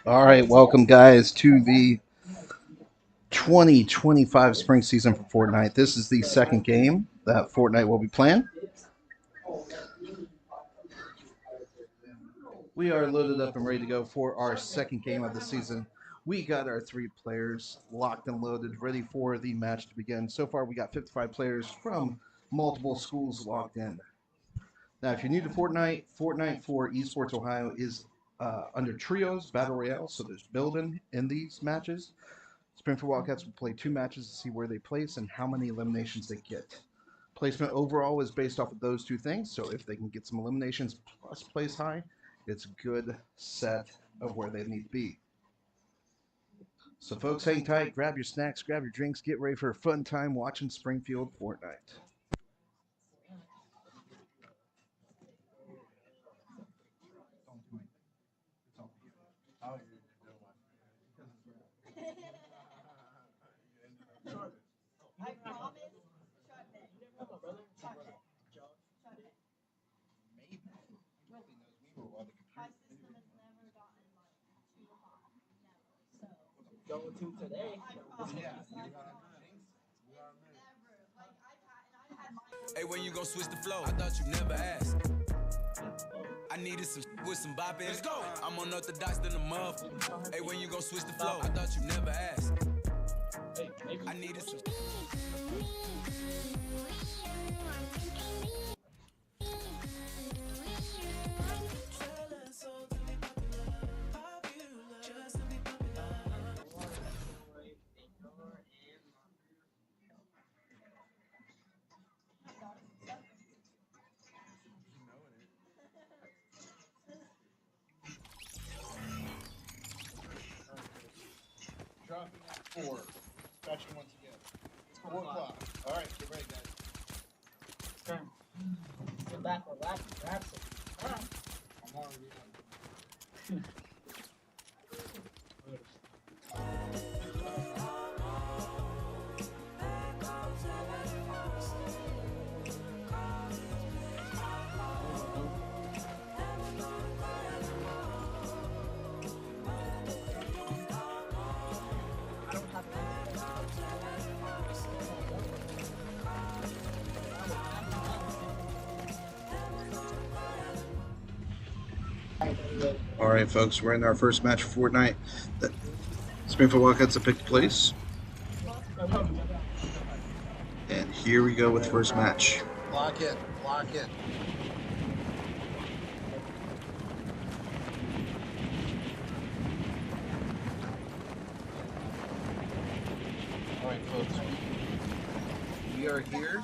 All right, welcome guys to the 2025 spring season for Fortnite. This is the second game that Fortnite will be playing. We are loaded up and ready to go for our second game of the season. We got our 3 players locked and loaded, ready for the match to begin. So far, we got 55 players from multiple schools logged in. Now, if you're new to Fortnite, Fortnite for Esports Ohio is under trios, battle royale, so there's building in these matches. Springfield Wildcats will play 2 matches to see where they place and how many eliminations they get. Placement overall is based off of those 2 things, so if they can get some eliminations plus place high, it's a good set of where they need to be. So folks, hang tight, grab your snacks, grab your drinks, get ready for a fun time watching Springfield Fortnite. Going to today. Hey, when you gon' switch the flow? I thought you never asked. I needed some with some bop in. Let's go. I'm unorthodox than a muff. Hey, when you gon' switch the flow? I thought you never asked. I needed some. Dropping at 4. Dispatching once again. 4 o'clock. Alright, get ready, guys. Turn. Get back, relax, relax. I'm already on. All right, folks, we're in our first match for Fortnite. The Springfield Wildcats have picked place. And here we go with first match. Lock it. Lock it. All right, folks, we are here.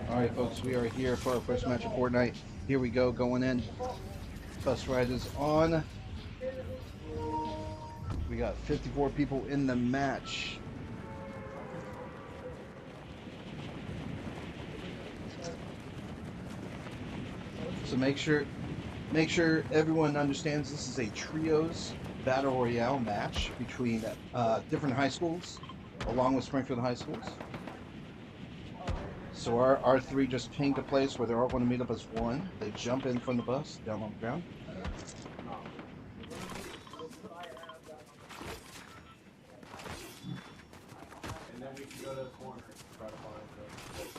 All right, folks, we are here for our first match of Fortnite. Here we go, going in. Bus ride is on. We got 54 people in the match. So make sure everyone understands this is a trios battle royale match between different high schools, along with Springfield High Schools. So our 3 just pinged a place where they're all going to meet up as one. They jump in from the bus, down on the ground. And then we can go to the corner and try to find them.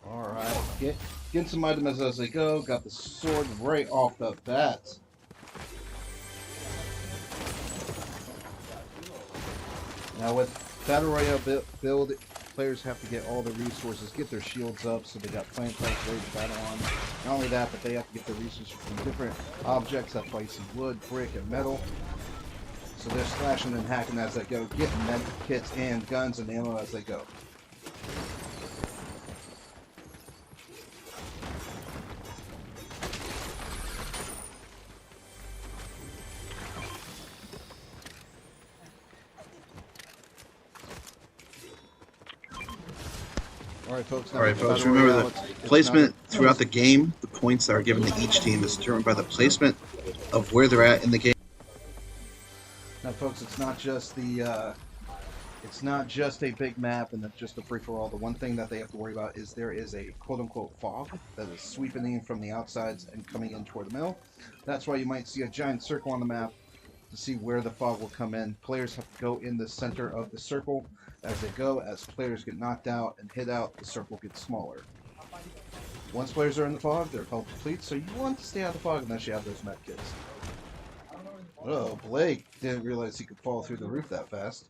All right, get some items as they go. Got the sword right off the bat. Now with Battle Royale build, players have to get all the resources, get their shields up, so they got plant types ready to battle on. Not only that, but they have to get the resources from different objects. That's why you see wood, brick, and metal. So they're slashing and hacking as they go, getting med kits and guns and ammo as they go. All right, folks. Remember the placement throughout the game. The points that are given to each team is determined by the placement of where they're at in the game. Now, folks, it's not just the It's not just a big map and just a free-for-all. The one thing that they have to worry about is there is a quote-unquote fog that is sweeping in from the outsides and coming in toward the middle. That's why you might see a giant circle on the map to see where the fog will come in. Players have to go in the center of the circle as they go. As players get knocked out and hit out, the circle gets smaller. Once players are in the fog, their health depletes, so you want to stay out of the fog unless you have those med kits. Oh, Blake didn't realize he could fall through the roof that fast.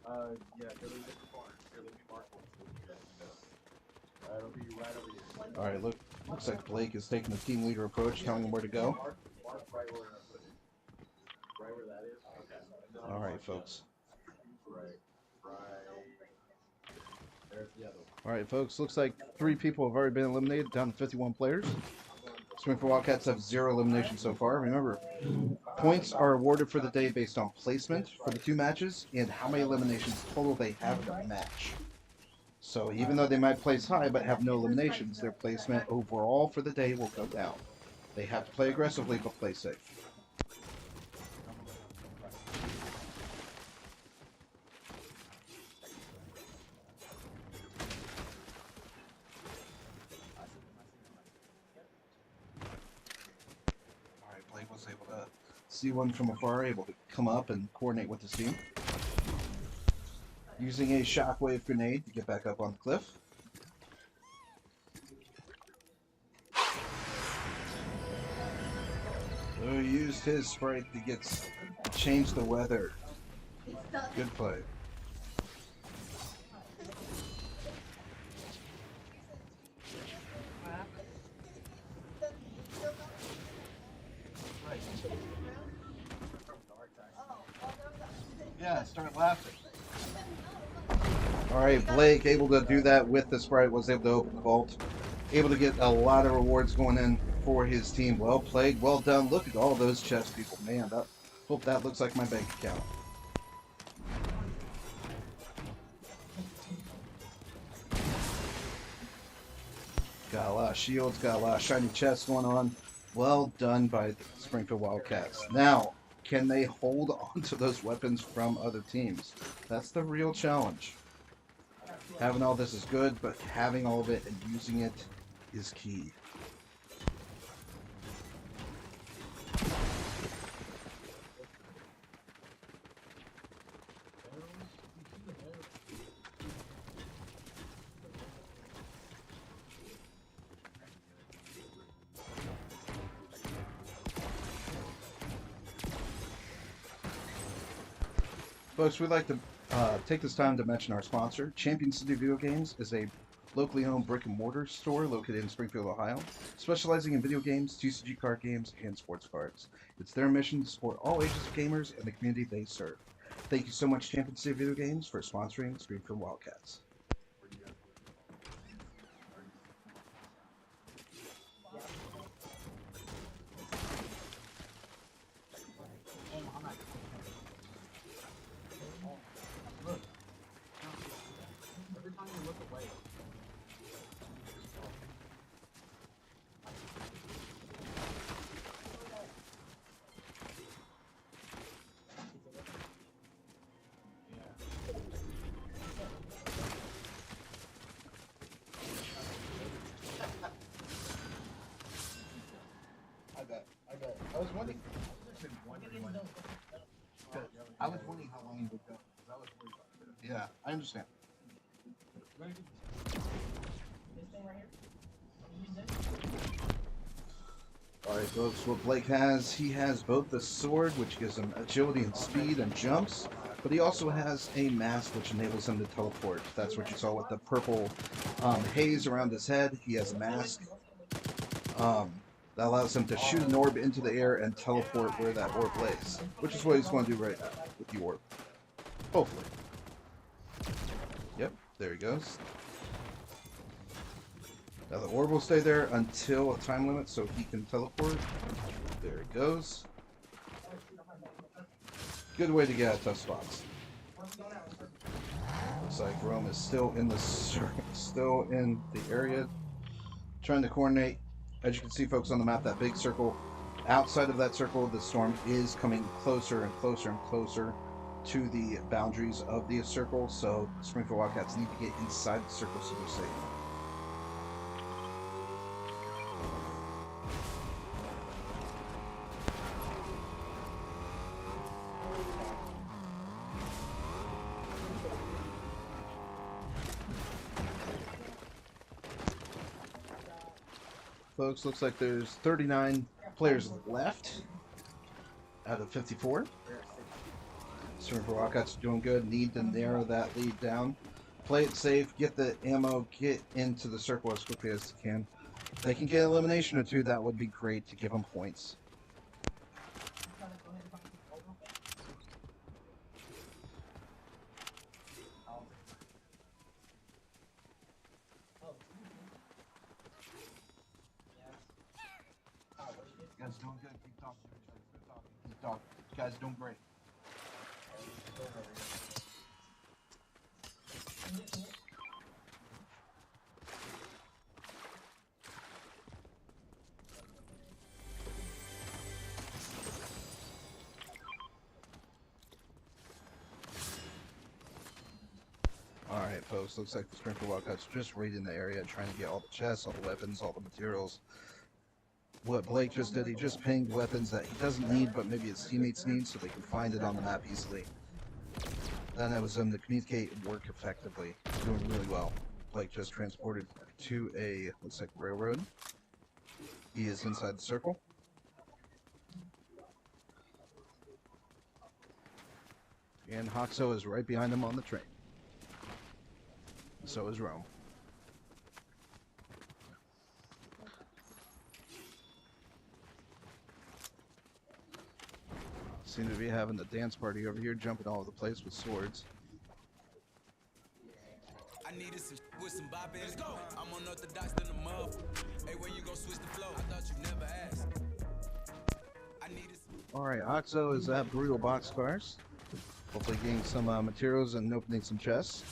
Yeah, go to a different corner. Here, let me mark one so you guys know. It'll be right over here. Alright, looks like Blake is taking the team leader approach, telling him where to go. Mark right where I put it. Right where that is? Okay. Alright, folks. Right. There's the other one. Alright, folks, looks like 3 people have already been eliminated, down to 51 players. Springfield Wildcats have 0 eliminations so far. Remember, points are awarded for the day based on placement for the 2 matches and how many eliminations total they have in a match. So even though they might place high but have no eliminations, their placement overall for the day will go down. They have to play aggressively but play safe. Blake was able to see one from afar, able to come up and coordinate with his team. Using a shockwave grenade to get back up on the cliff. So he used his sprite to change the weather. Good play. Yeah, start laughing. Alright, Blake able to do that with the sprite, was able to open the vault. Able to get a lot of rewards going in for his team. Well played, well done. Look at all those chest people. Man, hope that looks like my bank account. Got a lot of shields, got a lot of shiny chests going on. Well done by the Springfield Wildcats. Now, can they hold on to those weapons from other teams? That's the real challenge. Having all this is good, but having all of it and using it is key. Folks, we'd like to take this time to mention our sponsor. Champion City Video Games is a locally owned brick and mortar store located in Springfield, Ohio, specializing in video games, TCG card games, and sports cards. It's their mission to support all ages of gamers and the community they serve. Thank you so much, Champion City Video Games, for sponsoring Springfield Wildcats. Every time you look away. I bet. I was wondering. I was wondering how long you would go. I was worried about it. Yeah, I understand. Alright folks, what Blake has, he has both the sword, which gives him agility and speed and jumps, but he also has a mask which enables him to teleport. That's what you saw with the purple haze around his head. He has a mask that allows him to shoot an orb into the air and teleport where that orb lays, which is what he's going to do right now with the orb. Hopefully. Yep, there he goes. Now the orb will stay there until a time limit so he can teleport. There it goes. Good way to get out of tough spots. Looks like Rome is still in the area, trying to coordinate. As you can see, folks, on the map, that big circle. Outside of that circle, the storm is coming closer and closer and closer. to the boundaries of the circle, so Springfield Wildcats need to get inside the circle so they're safe. Folks, looks like there's 39 players left out of 54. Springfield Wildcats are doing good. Need to narrow that lead down. Play it safe. Get the ammo. Get into the circle as quickly as they can. If they can get an elimination or two, that would be great to give them points. You guys doing good. Keep talking to each other. Keep talking. Keep talking. You guys doing great. Alright, folks. Looks like the Springfield Wildcats just raiding the area, trying to get all the chests, all the weapons, all the materials. What Blake just did, he just pinged weapons that he doesn't need, but maybe his teammates need, so they can find it on the map easily. Then it was him to communicate and work effectively. Doing really well. Blake just transported to a, looks like, railroad. He is inside the circle. And Hoxo is right behind him on the train. So is Rome. Seem to be having the dance party over here, jumping all over the place with swords. I needed some with some bop in. Let's go. I'm unorthodox than a muff. Hey, when you gon' switch the flow? I thought you never asked. I needed some. Alright, Oxo is at Brutal Boxcars. Hopefully getting some materials and opening some chests.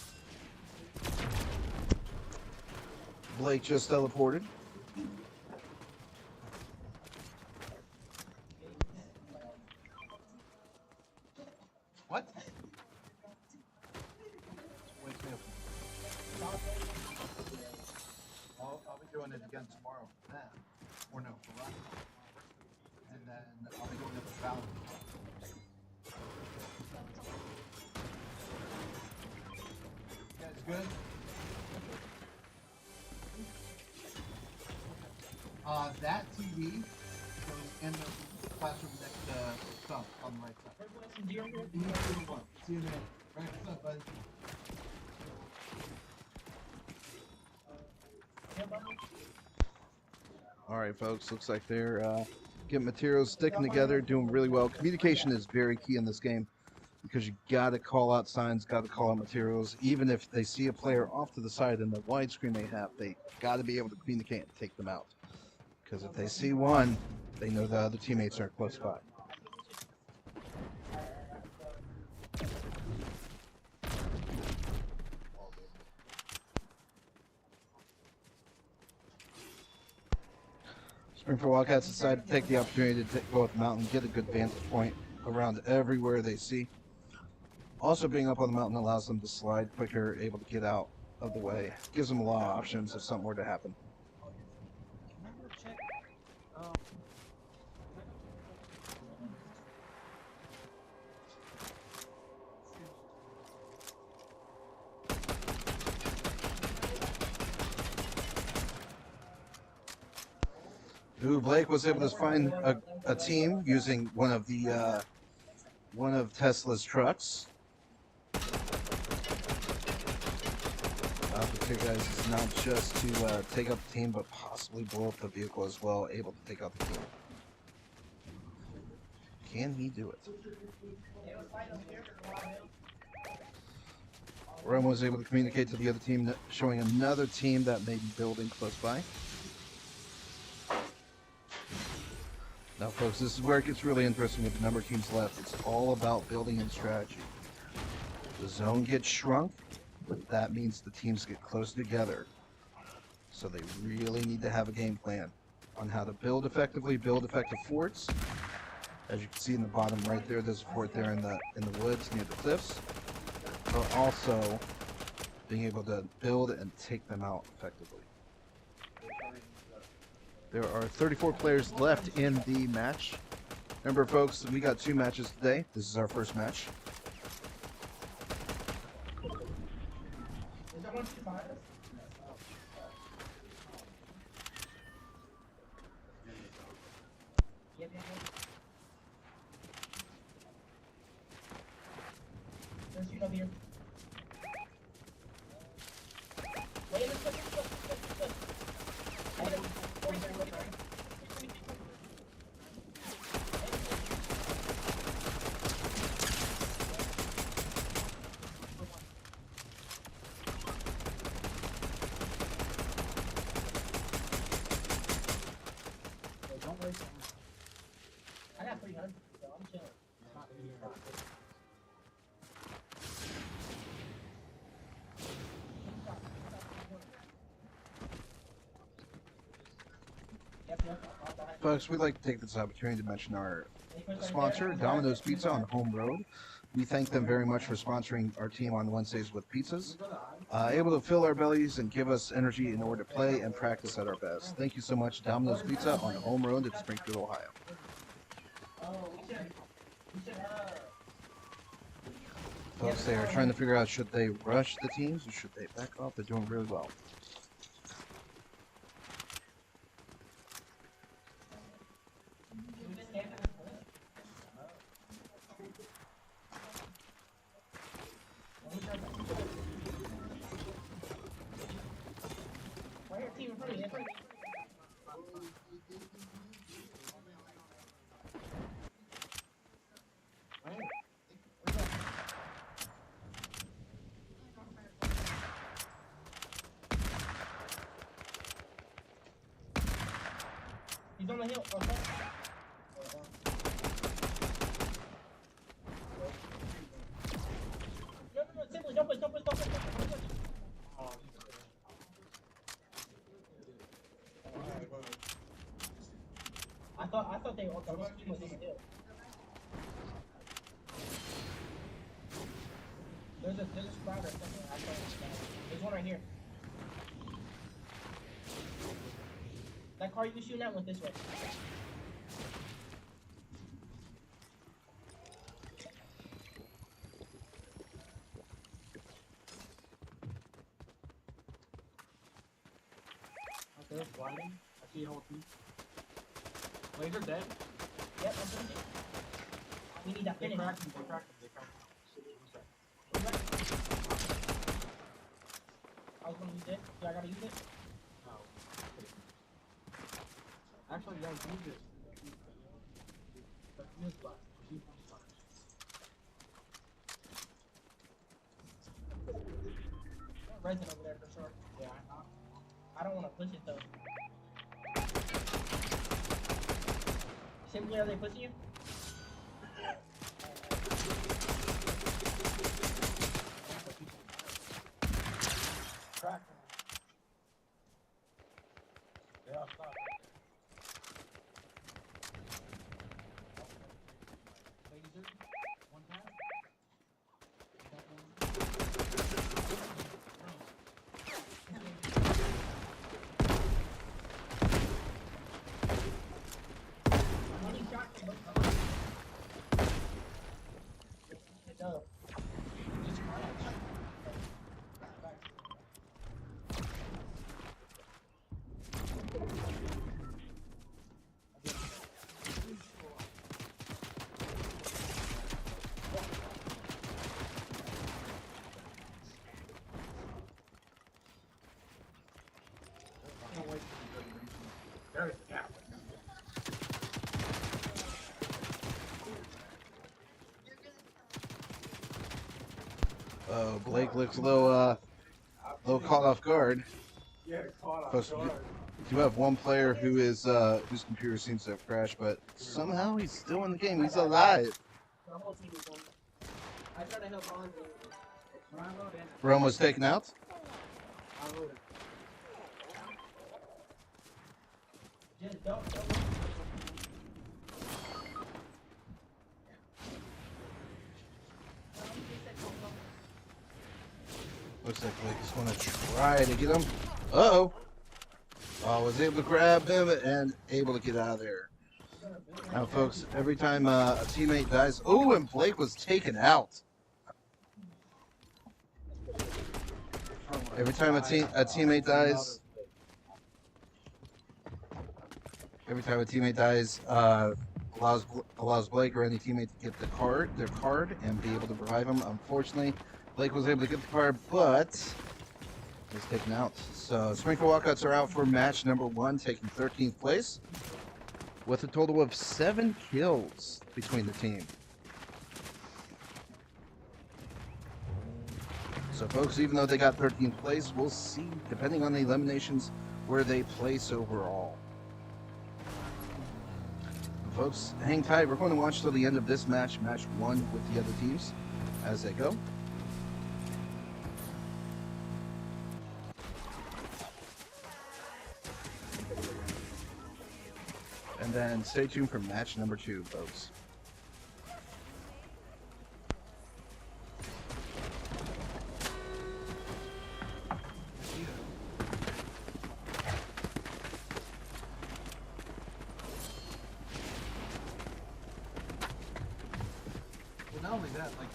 Blake just teleported. What? Wakes me up. I'll be doing it again tomorrow. Or no, for Rocky. And then I'll be doing it for Valentine. You guys good? That TV goes in the classroom next to stuff on the right side. See you in a minute. Right, what's up, bud? Alright, folks, looks like they're getting materials, sticking together, doing really well. Communication is very key in this game because you gotta call out signs, gotta call out materials. Even if they see a player off to the side in the widescreen they have, they gotta be able to communicate and take them out. Because if they see one, they know the other teammates are close by. Springfield Wildcats decided to take the opportunity to go up the mountain, get a good vantage point around everywhere they see. Also, being up on the mountain allows them to slide quicker, able to get out of the way. Gives them a lot of options if something were to happen. Ooh, Blake was able to find a team using one of Tesla's trucks. The two guys is not just to take out the team, but possibly blow up the vehicle as well, able to take out the team. Can he do it? Rome was able to communicate to the other team, showing another team that may be building close by. Now, folks, this is where it gets really interesting with the number of teams left. It's all about building and strategy. The zone gets shrunk, but that means the teams get close together. So they really need to have a game plan on how to build effectively, build effective forts, As you can see in the bottom right there, there's a fort there in the woods near the cliffs. But also being able to build and take them out effectively. There are 34 players left in the match. Remember, folks, we got 2 matches today. This is our first match. Is that one too far? Yep. Let's shoot over here. Wait, let's go. Don't waste time. I got 300, so I'm chilling. Folks, we'd like to take this opportunity to mention our sponsor, Dominoes Pizza on Home Road. We thank them very much for sponsoring our team on Wednesdays with pizzas. Able to fill our bellies and give us energy in order to play and practice at our best. Thank you so much, Dominoes Pizza on Home Road in Springfield, Ohio. Folks, they are trying to figure out, should they rush the teams or should they back off? They're doing really well. He's on the hill. Okay. No, simply don't push. I thought they were on the hill. There's a sprout or something. I thought there's one right here. That car you was shooting at went this way. Okay, blinding. I see a whole team. Laser dead. Yep, I'm doing it. We need that They finish. cracked him. I was gonna use it. Do I gotta use it? No. Actually, you guys use it. Use blast. Use blast. Resin over there for sure. Yeah, I don't want to push it though. Simply, are they pushing you? crack. Yeah, stop. Laser. One time. No. Just crash. There's the gap. Blake looks a little caught off guard. Yeah, caught off Plus, guard. you have one player who is whose computer seems to have crashed, but somehow he's still in the game. He's alive. The whole team is on. I tried to help on. When I load in, Rome was taken out. I loaded. Just don't. Looks like Blake is going to try to get him. Uh-oh. Oh, was able to grab him and able to get out of there. Now, folks, every time a teammate dies... Oh, and Blake was taken out. Every time a teammate dies... Every time a teammate dies, allows Blake or any teammate to get their card, and be able to revive them. Unfortunately, Blake was able to get the card, but was taken out. So Springfield Wildcats are out for match number 1, taking 13th place, with a total of 7 kills between the team. So, folks, even though they got 13th place, we'll see, depending on the eliminations, where they place overall. Folks, hang tight. We're going to watch till the end of this match, match 1, with the other teams as they go. And then stay tuned for match number 2, folks. Not only that, like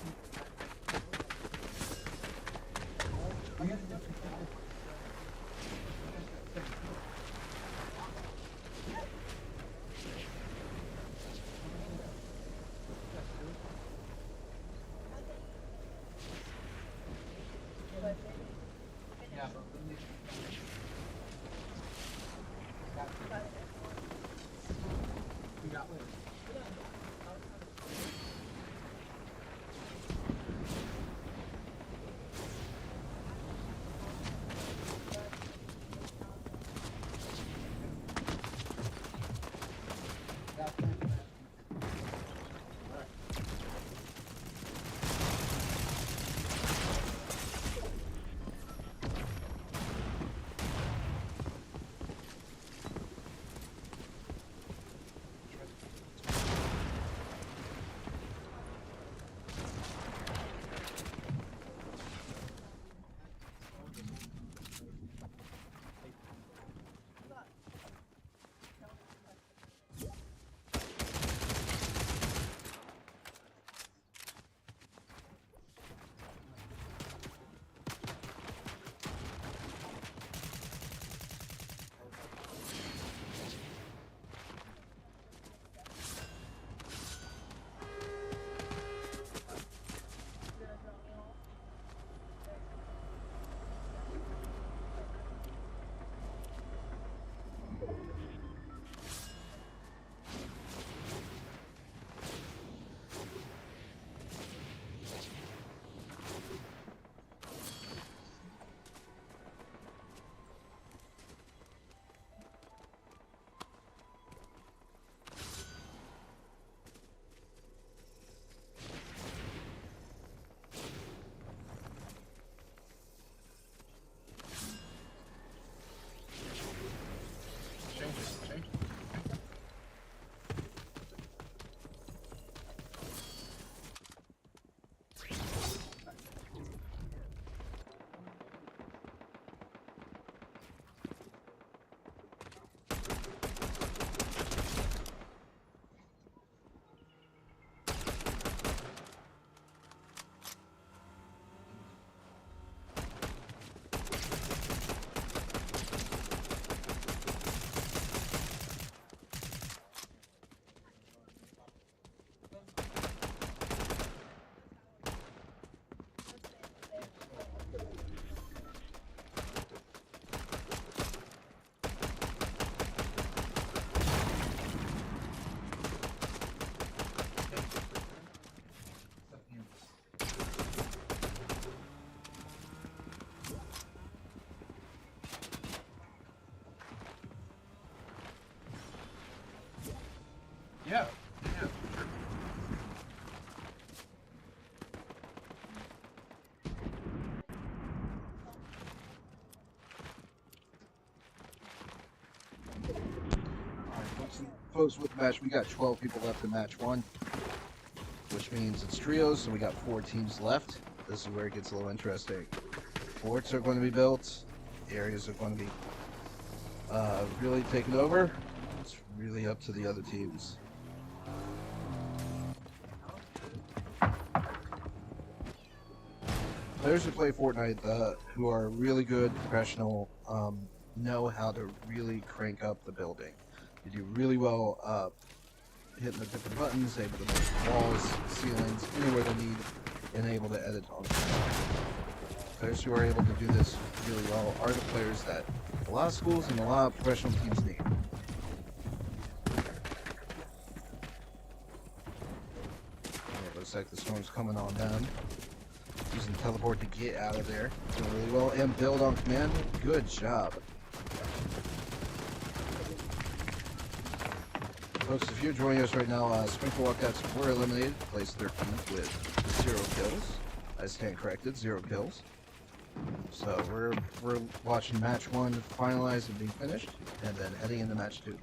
Yeah. Folks, with the match, we got 12 people left in match 1, which means it's trios, so we got 4 teams left. This is where it gets a little interesting. Forts are going to be built. Areas are going to be really taken over. It's really up to the other teams. Players who play Fortnite, who are really good, professional, know how to really crank up the building. They do really well hitting the different buttons, able to make walls, ceilings, anywhere they need, and able to edit on it. Players who are able to do this really well are the players that a lot of schools and a lot of professional teams need. It looks like the storm's coming on down. Using teleport to get out of there. Doing really well. And build on command. Good job. Folks, if you're joining us right now, Springfield Wildcats were eliminated. Place 13th with 0 kills. I stand corrected, 0 kills. So we're watching match 1 finalized and being finished, and then heading into match 2.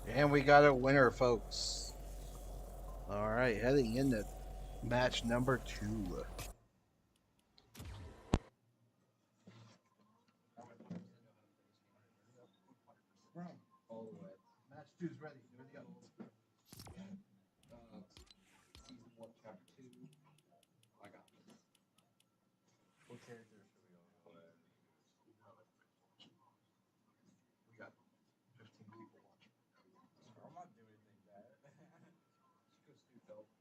And we got a winner, folks. All right, heading into match number 2. Match 2 is ready. Here we go. Season 1, Chapter 2. I got this. What character should we all play? We got 15 people watching. I'm not doing anything bad. Just go Stu Phelps.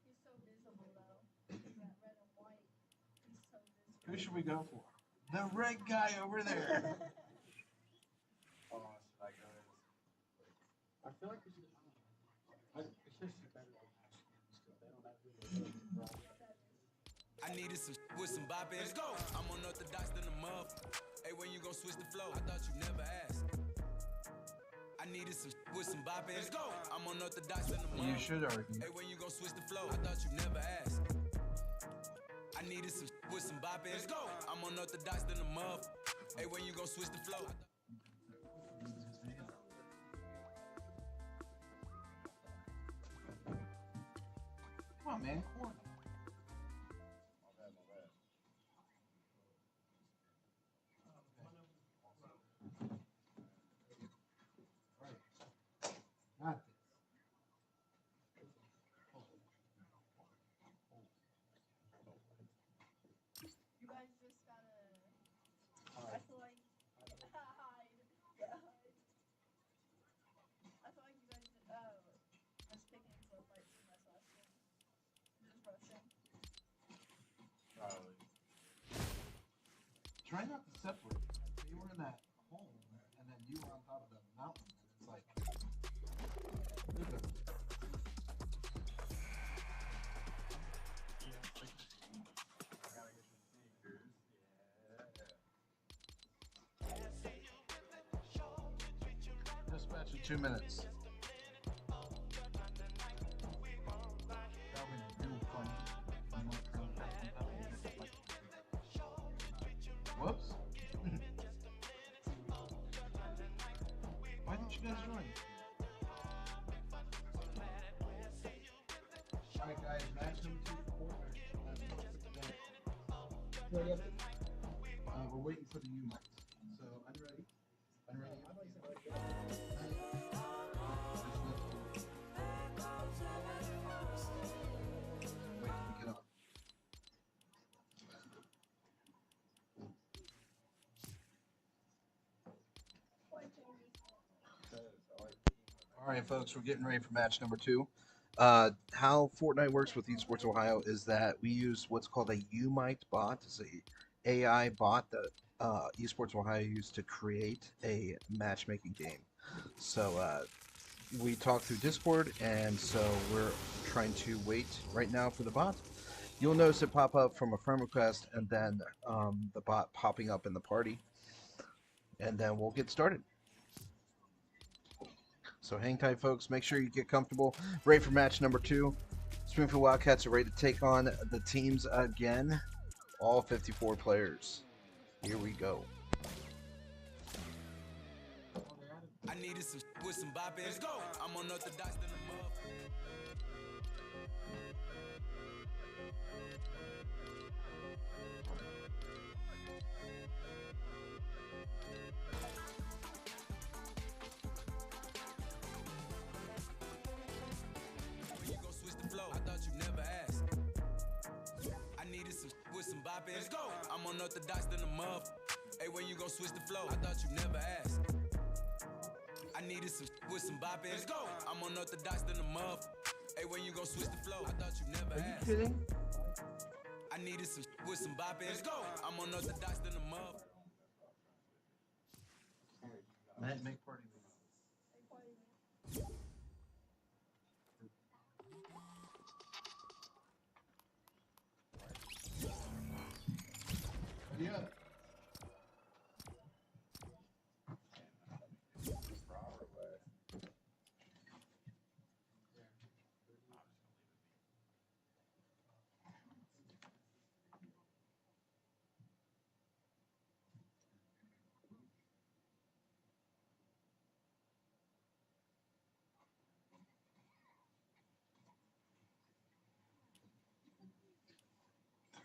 He's so visible though. That red and white. He's so visible. Who should we go for? The red guy over there. Oh, should I go? I feel like we should. It's just better than Ashton's because they don't have really I needed some with some bop in. Let's go. I'm unorthodox than a muff. Hey, when you gon' switch the flow? I thought you never asked. I needed some with some bop in. Let's go. I'm unorthodox than a muff. You should argue. Hey, when you gon' switch the flow? I thought you never asked. I needed some with some bop in. Let's go. I'm unorthodox than a muff. Hey, when you gon' switch the flow? Come on, man. Corner. You guys just gotta. I feel like. Hide. Yeah, hide. I feel like you guys was picking into a fight too much last game. Just rushing. Probably. Try not to separate. You were in that 2 minutes. Whoops. Why didn't you guys join? Alright guys, match number 2 for Fortnite. We're waiting for the U-mites. So, unready? Unready? Wait till we get on. Alright folks, we're getting ready for match number 2. How Fortnite works with Esports Ohio is that we use what's called a U-mite bot. It's a AI bot that Esports Ohio used to create a matchmaking game. So we talk through Discord, and so we're trying to wait right now for the bot. You'll notice it pop up from a friend request, and then the bot popping up in the party, and then we'll get started. So hang tight, folks. Make sure you get comfortable. Ready for match number 2. Springfield Wildcats are ready to take on the teams again. All 54 players. Here we go. I needed some with some bop in. Let's go. I'm unorthodox than a mother. When you gon' switch the flow, I thought you never asked. I needed some with some bop in. Let's go. I'm unorthodox than a mother. Hey, when you gon' switch the flow, I thought you never asked. I needed some with some bop in. Let's go. I'm unorthodox than a mother. Hey, when you gon' switch the flow, I thought you never asked. Are you kidding? I needed some with some bop in. Let's go. I'm unorthodox than a mother. Make party. Yeah.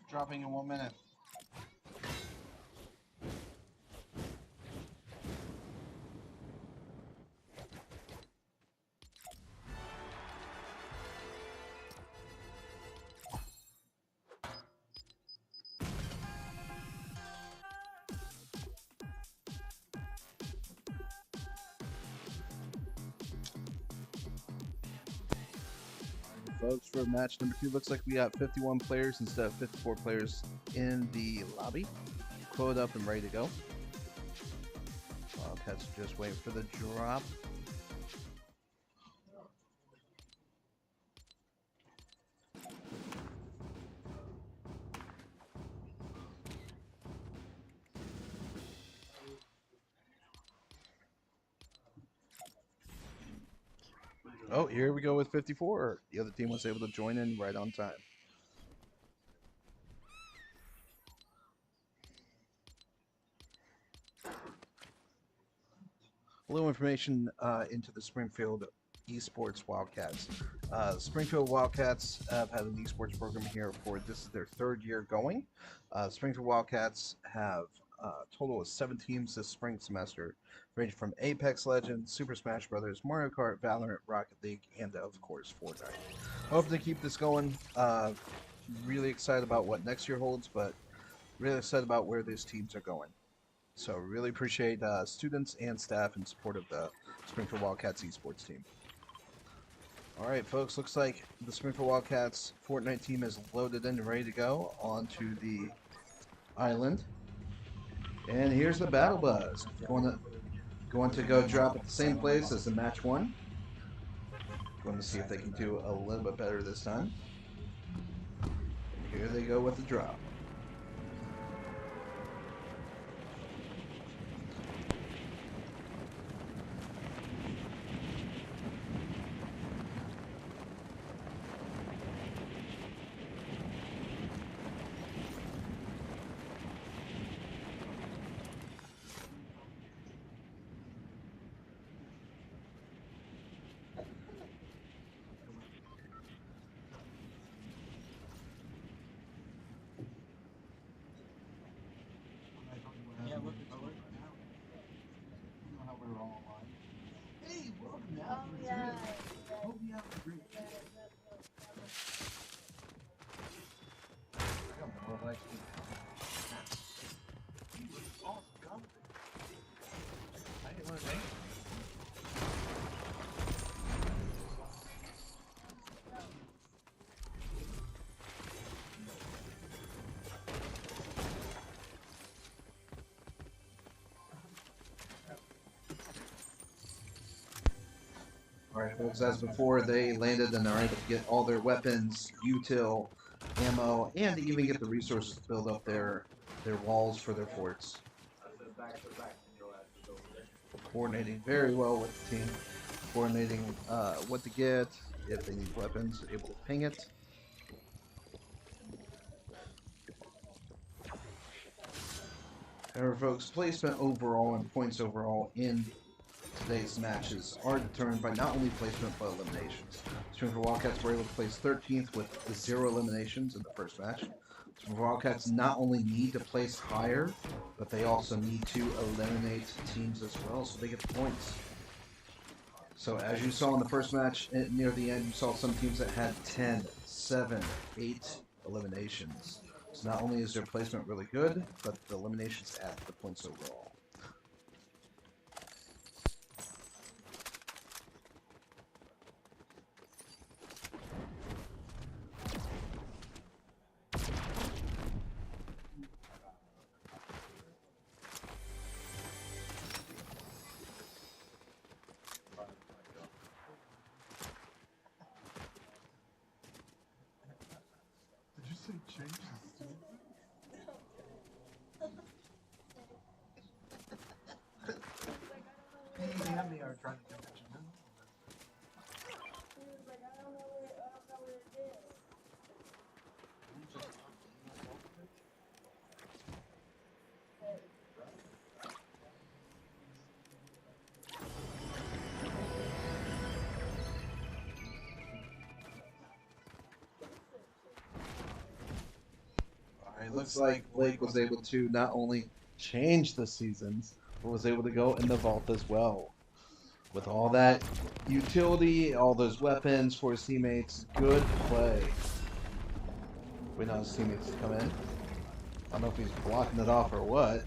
Dropping in 1 minute. Folks, for match number 2, looks like we got 51 players instead of 54 players in the lobby. Quote up and ready to go. Wildcats are just waiting for the drop. Oh, here we go with 54. The other team was able to join in right on time. A little information into the Springfield Esports Wildcats. Springfield Wildcats have had an esports program here for this is their 3rd year going. Springfield Wildcats have a total of 7 teams this spring semester, ranging from Apex Legends, Super Smash Brothers, Mario Kart, Valorant, Rocket League, and of course Fortnite. Hope to keep this going. Really excited about what next year holds, but really excited about where these teams are going. So really appreciate students and staff in support of the Springfield Wildcats esports team. Alright folks, looks like the Springfield Wildcats Fortnite team is loaded in and ready to go onto the island. And here's the battle buzz. Going to go drop at the same place as the match 1. Going to see if they can do a little bit better this time. And here they go with the drop. Alright, folks, as before, they landed and are able to get all their weapons, util, ammo, and even get the resources to build up their walls for their forts. Coordinating very well with the team. Coordinating what to get, if they need weapons, able to ping it. However, folks, placement overall and points overall in today's matches are determined by not only placement but eliminations. Springfield Wildcats were able to place 13th with 0 eliminations in the first match. Springfield Wildcats not only need to place higher, but they also need to eliminate teams as well so they get the points. So as you saw in the first match, near the end, you saw some teams that had 10, 7, 8 eliminations. So not only is their placement really good, but the eliminations add the points overall. Did you say change the season? Yeah, they are trying to convince you. He was like, I don't know what it is. Alright, looks like Blake was able to not only change the seasons, but was able to go in the vault as well. With all that utility, all those weapons for his teammates, good play. Waiting on his teammates to come in. I don't know if he's blocking it off or what.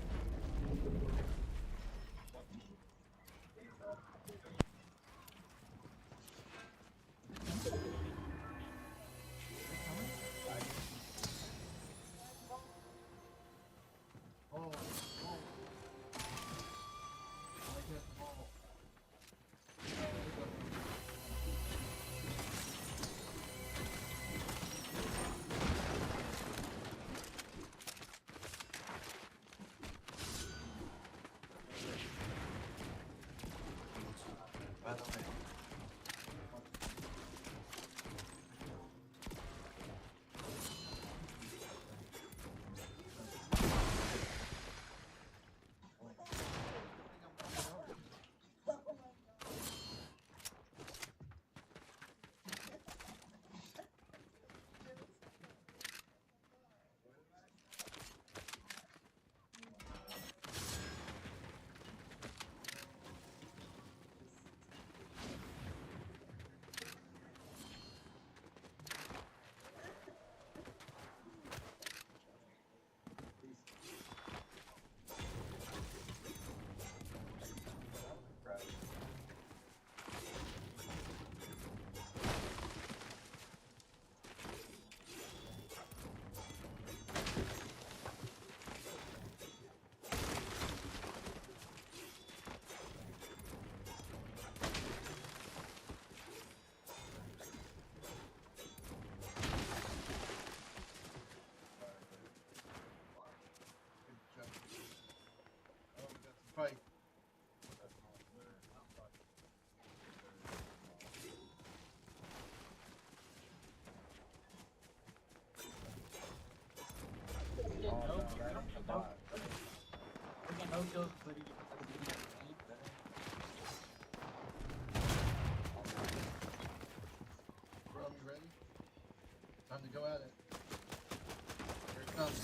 By the way. Fight. No kills, but he Bro, you ready? Time to go at it. Here it comes.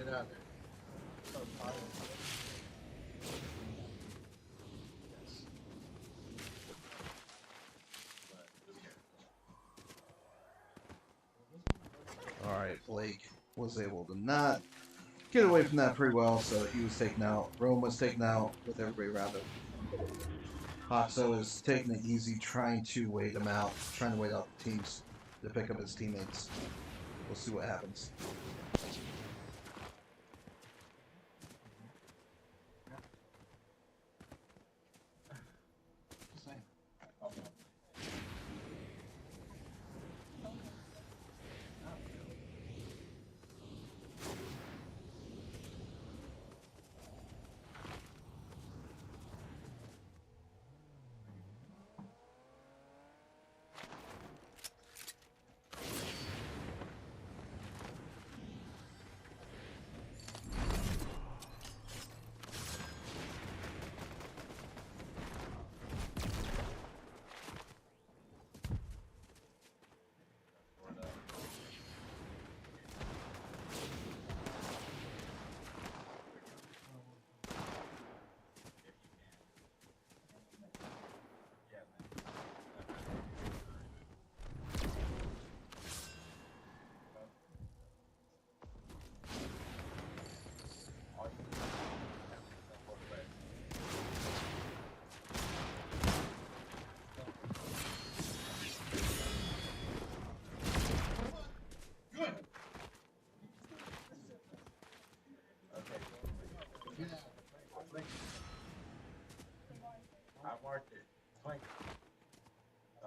Get out there. So tired. Yes. All right, Blake was able to not get away from that pretty well, so he was taken out. Rome was taken out with everybody around him. Hoxo is taking it easy, trying to wait him out, trying to wait out the teams to pick up his teammates. We'll see what happens. I marked it. Twinkle.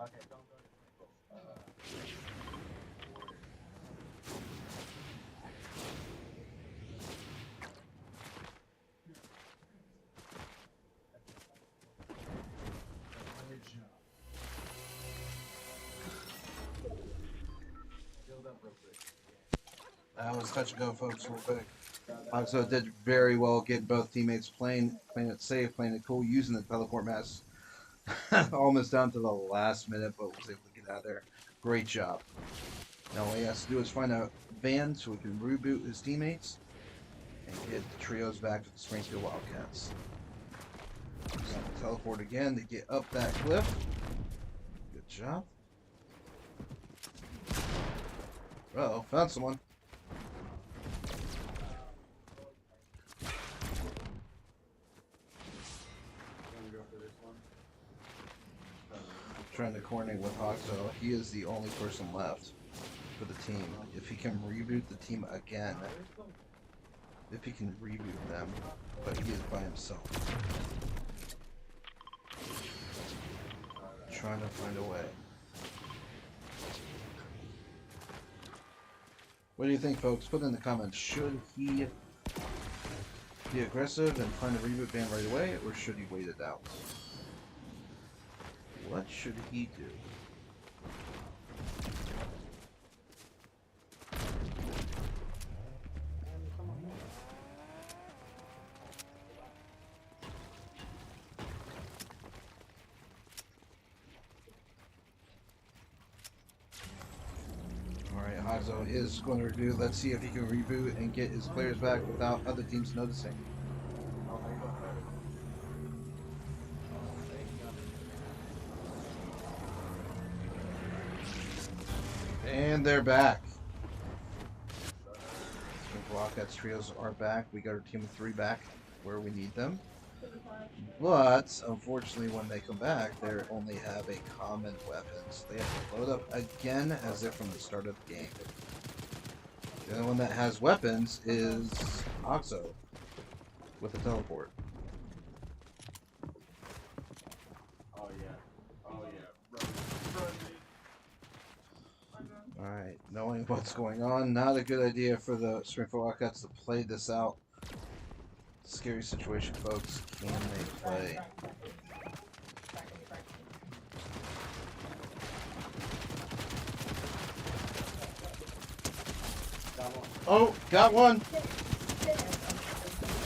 Okay, don't go to Twinkle. Build up real quick. That was touch and go, folks, real quick. Hoxo did very well getting both teammates playing it safe, playing it cool, using the teleport mass. Almost down to the last minute, but was able to get out of there. Great job. Now all he has to do is find a van so we can reboot his teammates and get the trios back to the Springfield Wildcats. So teleport again to get up that cliff. Good job. Uh-oh, found someone. Trying to coordinate with Hoxo. He is the only person left for the team. If he can reboot the team again, if he can reboot them, but he is by himself. Trying to find a way. What do you think, folks? Put in the comments. Should he be aggressive and find a reboot van right away, or should he wait it out? What should he do? Alright, Hoxo is going to review. Let's see if he can reboot and get his players back without other teams noticing. And they're back. Springfield Wildcats trios are back. We got our team of 3 back where we need them. But, unfortunately, when they come back, they only have a common weapon. So they have to load up again as if from the start of the game. The only one that has weapons is Hoxo with a teleport. Oh yeah. Oh yeah. Alright, knowing what's going on, not a good idea for the Springfield Wildcats to play this out. Scary situation, folks. Can they play? Oh, got one!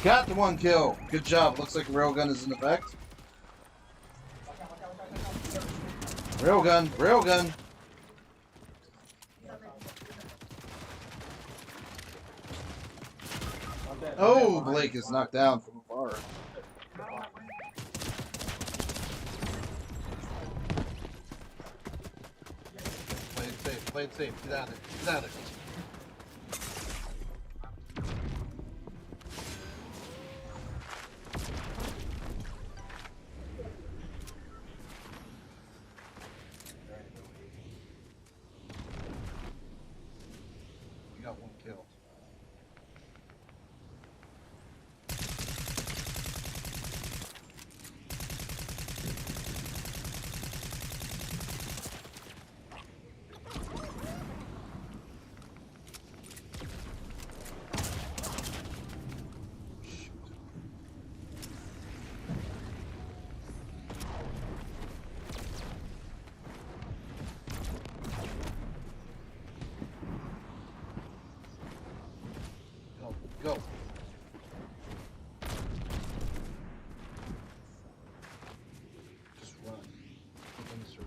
Got the 1 kill. Good job. Looks like railgun is in effect. Railgun, railgun. Oh, Blake is knocked down from afar. Play it safe. Play it safe. Get out of there. Get out of there. You got one kill. Go. Just run. Keep in the circle.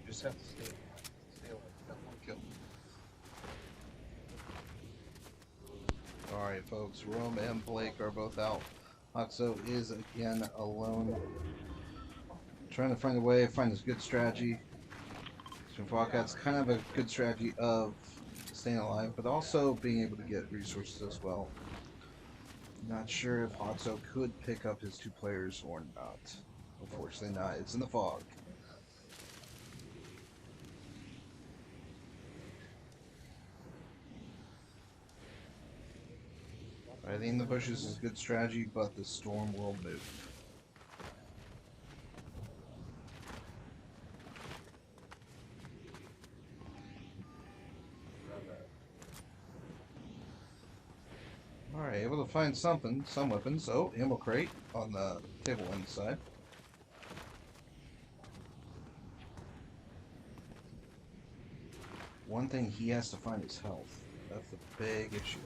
You just have to stay alive. Stay alive. You got one kill. Alright, folks. Rome and Blake are both out. Hoxo is again alone. Trying to find a way, find his good strategy. Springfield Wildcats kind of a good strategy of staying alive, but also being able to get resources as well. Not sure if Hoxo could pick up his 2 players or not. Unfortunately not. It's in the fog. I think the bushes is a good strategy, but the storm will move. Alright, able to find something, some weapons. Oh, ammo crate on the table inside. One thing he has to find is health. That's the big issue.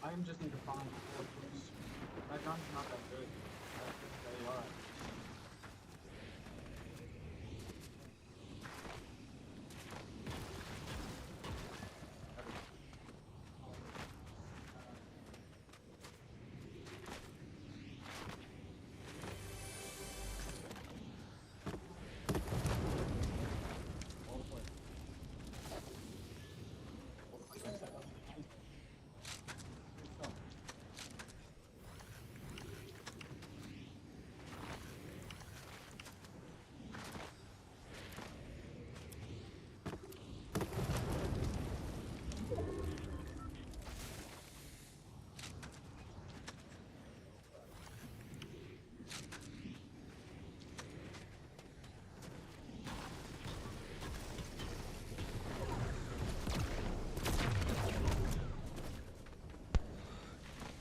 I just need to find fortress. My gun's not that good. They are.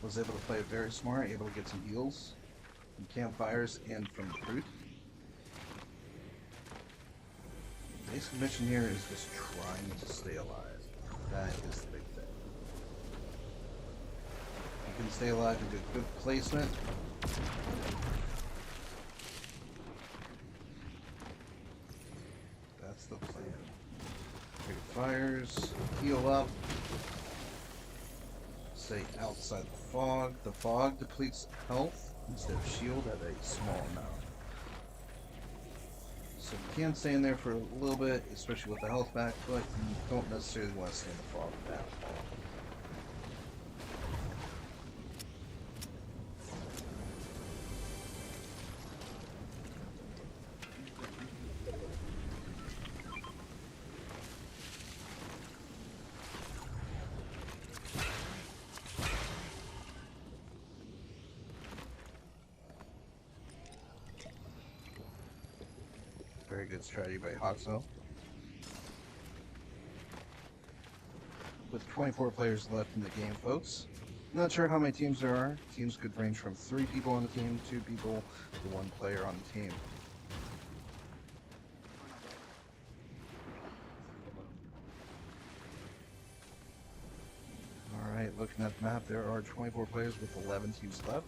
Was able to play it very smart, able to get some heals from campfires and from the fruit. Basic mission here is just trying to stay alive. That is the big thing. You can stay alive and get good placement. That's the plan. Take fires, heal up. Stay outside the fog. The fog depletes health instead of shield at a small amount. So you can stay in there for a little bit, especially with the health back, but you don't necessarily want to stay in the fog that long. Very good strategy by Hoxo. With 24 players left in the game, folks. Not sure how many teams there are. Teams could range from 3 people on the team, 2 people, to 1 player on the team. Alright, looking at the map, there are 24 players with 11 teams left.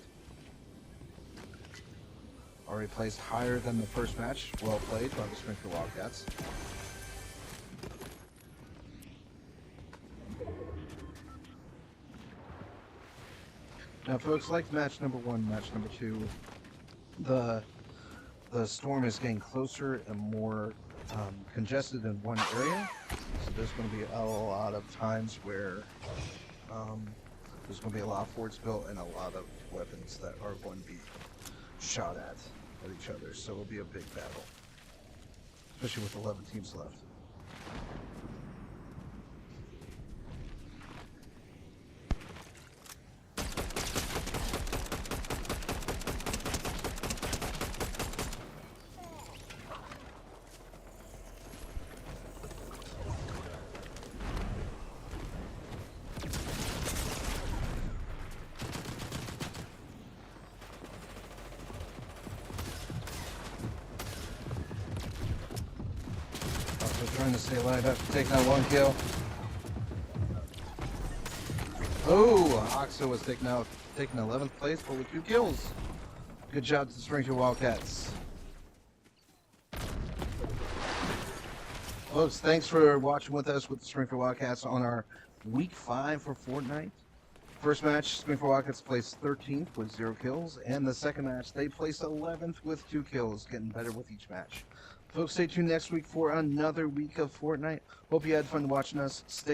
Already placed higher than the first match. Well played by the Springfield Wildcats. Now, folks, like match number 1, match number 2, the storm is getting closer and more congested in one area. So there's going to be a lot of times where there's going to be a lot of forts built and a lot of weapons that are going to be shot at each other, so it'll be a big battle, especially with 11 teams left. Trying to stay alive after taking that 1 kill. Oh, Oxo was taking 11th place, but with 2 kills. Good job to the Springfield Wildcats. Folks, thanks for watching with us with the Springfield Wildcats on our week 5 for Fortnite. First match, Springfield Wildcats placed 13th with 0 kills, and the second match, they placed 11th with 2 kills, getting better with each match. Folks, stay tuned next week for another week of Fortnite. Hope you had fun watching us. Stay